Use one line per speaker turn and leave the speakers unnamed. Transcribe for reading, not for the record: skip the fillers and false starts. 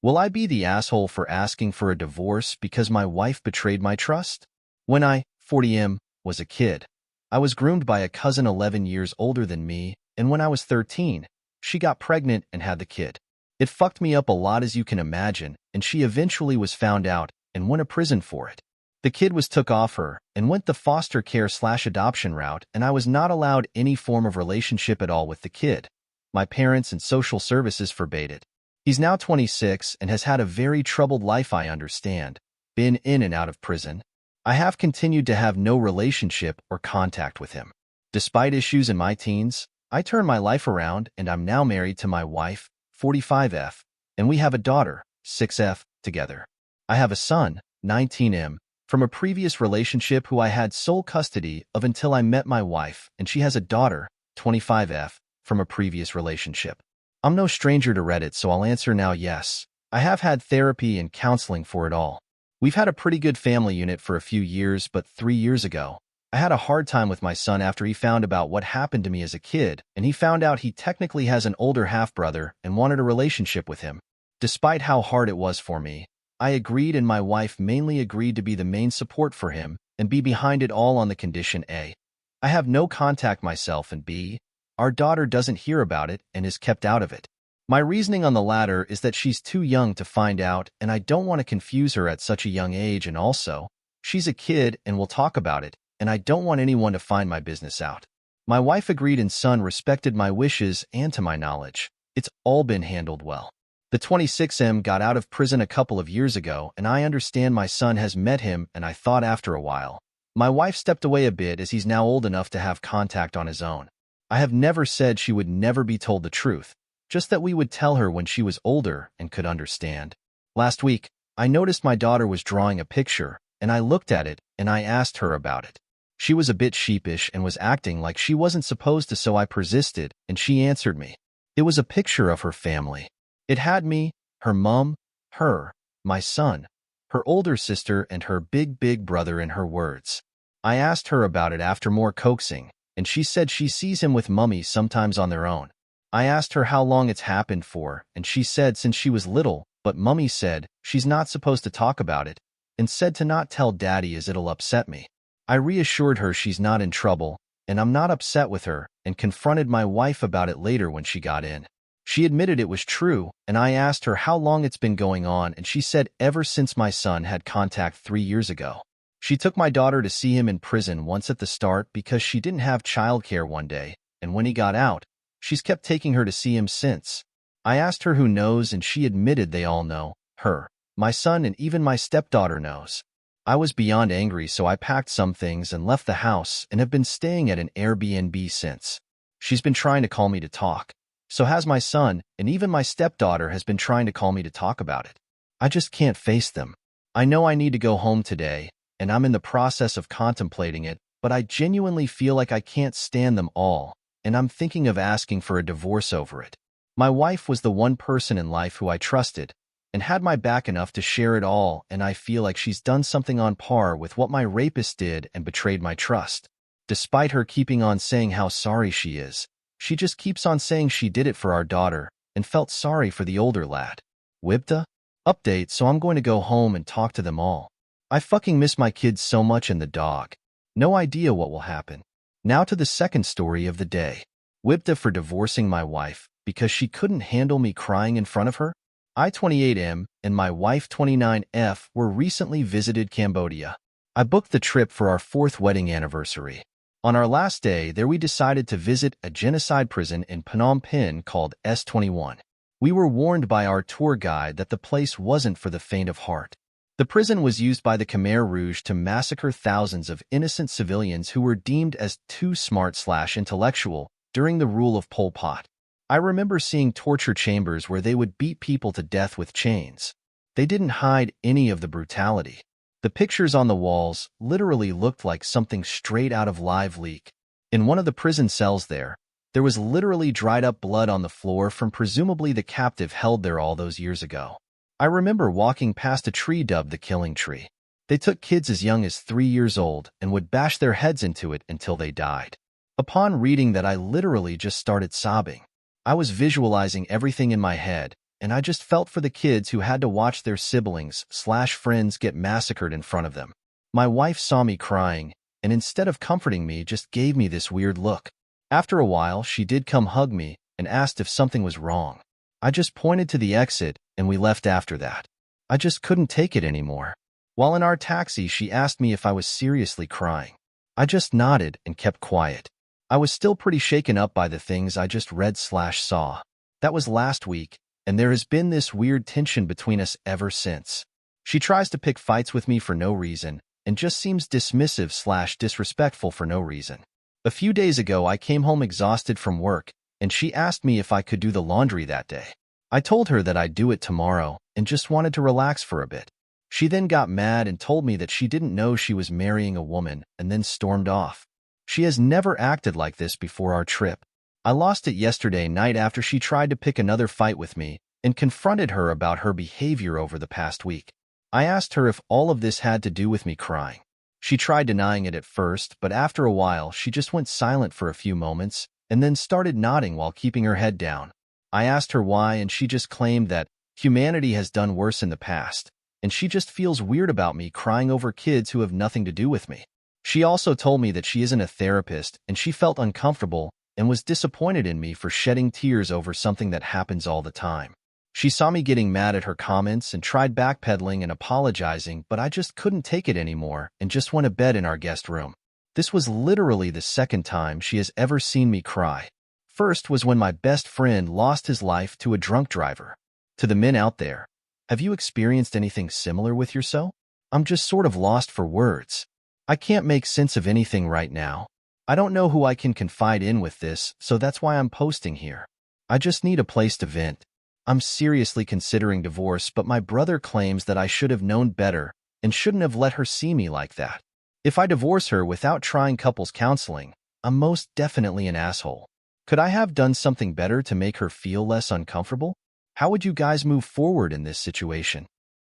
Will I be the asshole for asking for a divorce because my wife betrayed my trust? When I, 40M, was a kid, I was groomed by a cousin 11 years older than me, and when I was 13, she got pregnant and had the kid. It fucked me up a lot, as you can imagine, and she eventually was found out and went to prison for it. The kid was took off her and went the foster care/adoption route, and I was not allowed any form of relationship at all with the kid. My parents and social services forbade it. He's now 26 and has had a very troubled life, I understand, been in and out of prison. I have continued to have no relationship or contact with him. Despite issues in my teens, I turned my life around and I'm now married to my wife, 45F, and we have a daughter, 6F, together. I have a son, 19M, from a previous relationship who I had sole custody of until I met my wife, and she has a daughter, 25F, from a previous relationship. I'm no stranger to Reddit, so I'll answer now yes. I have had therapy and counseling for it all. We've had a pretty good family unit for a few years, but 3 years ago, I had a hard time with my son after he found about what happened to me as a kid, and he found out he technically has an older half-brother and wanted a relationship with him. Despite how hard it was for me, I agreed, and my wife mainly agreed to be the main support for him and be behind it all on the condition A, I have no contact myself, and B, our daughter doesn't hear about it and is kept out of it. My reasoning on the latter is that she's too young to find out, and I don't want to confuse her at such a young age, and also, she's a kid and will talk about it, and I don't want anyone to find my business out. My wife agreed, and son respected my wishes, and to my knowledge, it's all been handled well. The 26M got out of prison a couple of years ago, and I understand my son has met him, and I thought after a while. My wife stepped away a bit as he's now old enough to have contact on his own. I have never said she would never be told the truth, just that we would tell her when she was older and could understand. Last week, I noticed my daughter was drawing a picture, and I looked at it, and I asked her about it. She was a bit sheepish and was acting like she wasn't supposed to, so I persisted, and she answered me. It was a picture of her family. It had me, her mom, her, my son, her older sister, and her big brother in her words. I asked her about it after more coaxing, and she said she sees him with mummy sometimes on their own. I asked her how long it's happened for, and she said since she was little, but mummy said she's not supposed to talk about it, and said to not tell daddy as it'll upset me. I reassured her she's not in trouble, and I'm not upset with her, and confronted my wife about it later when she got in. She admitted it was true, and I asked her how long it's been going on, and she said ever since my son had contact 3 years ago. She took my daughter to see him in prison once at the start because she didn't have childcare one day, and when he got out, she's kept taking her to see him since. I asked her who knows, and she admitted they all know, her, my son, and even my stepdaughter knows. I was beyond angry, so I packed some things and left the house and have been staying at an Airbnb since. She's been trying to call me to talk. So has my son, and even my stepdaughter has been trying to call me to talk about it. I just can't face them. I know I need to go home today, and I'm in the process of contemplating it, but I genuinely feel like I can't stand them all, and I'm thinking of asking for a divorce over it. My wife was the one person in life who I trusted, and had my back enough to share it all, and I feel like she's done something on par with what my rapist did and betrayed my trust. Despite her keeping on saying how sorry she is, she just keeps on saying she did it for our daughter and felt sorry for the older lad. Wibta? Update, so I'm going to go home and talk to them all. I fucking miss my kids so much and the dog. No idea what will happen. Now to the second story of the day. Wibta for divorcing my wife because she couldn't handle me crying in front of her. I, 28M, and my wife, 29F, were recently visited Cambodia. I booked the trip for our 4th wedding anniversary. On our last day there, we decided to visit a genocide prison in Phnom Penh called S21. We were warned by our tour guide that the place wasn't for the faint of heart. The prison was used by the Khmer Rouge to massacre thousands of innocent civilians who were deemed as too smart/intellectual during the rule of Pol Pot. I remember seeing torture chambers where they would beat people to death with chains. They didn't hide any of the brutality. The pictures on the walls literally looked like something straight out of Live Leak. In one of the prison cells there was literally dried up blood on the floor from presumably the captive held there all those years ago. I remember walking past a tree dubbed the Killing Tree. They took kids as young as 3 years old and would bash their heads into it until they died. Upon reading that, I literally just started sobbing. I was visualizing everything in my head, and I just felt for the kids who had to watch their siblings/friends get massacred in front of them. My wife saw me crying, and instead of comforting me, just gave me this weird look. After a while, she did come hug me and asked if something was wrong. I just pointed to the exit, and we left after that. I just couldn't take it anymore. While in our taxi, she asked me if I was seriously crying. I just nodded and kept quiet. I was still pretty shaken up by the things I just read/saw. That was last week, and there has been this weird tension between us ever since. She tries to pick fights with me for no reason, and just seems dismissive/disrespectful for no reason. A few days ago, I came home exhausted from work, and she asked me if I could do the laundry that day. I told her that I'd do it tomorrow and just wanted to relax for a bit. She then got mad and told me that she didn't know she was marrying a woman and then stormed off. She has never acted like this before our trip. I lost it yesterday night after she tried to pick another fight with me and confronted her about her behavior over the past week. I asked her if all of this had to do with me crying. She tried denying it at first, but after a while, she just went silent for a few moments and then started nodding while keeping her head down. I asked her why, and she just claimed that humanity has done worse in the past, and she just feels weird about me crying over kids who have nothing to do with me. She also told me that she isn't a therapist, and she felt uncomfortable and was disappointed in me for shedding tears over something that happens all the time. She saw me getting mad at her comments and tried backpedaling and apologizing, but I just couldn't take it anymore and just went to bed in our guest room. This was literally the second time she has ever seen me cry. First was when my best friend lost his life to a drunk driver. To the men out there, have you experienced anything similar with yourself? I'm just sort of lost for words. I can't make sense of anything right now. I don't know who I can confide in with this, so that's why I'm posting here. I just need a place to vent. I'm seriously considering divorce, but my brother claims that I should have known better and shouldn't have let her see me like that. If I divorce her without trying couples counseling, I'm most definitely an asshole. Could I have done something better to make her feel less uncomfortable? How would you guys move forward in this situation?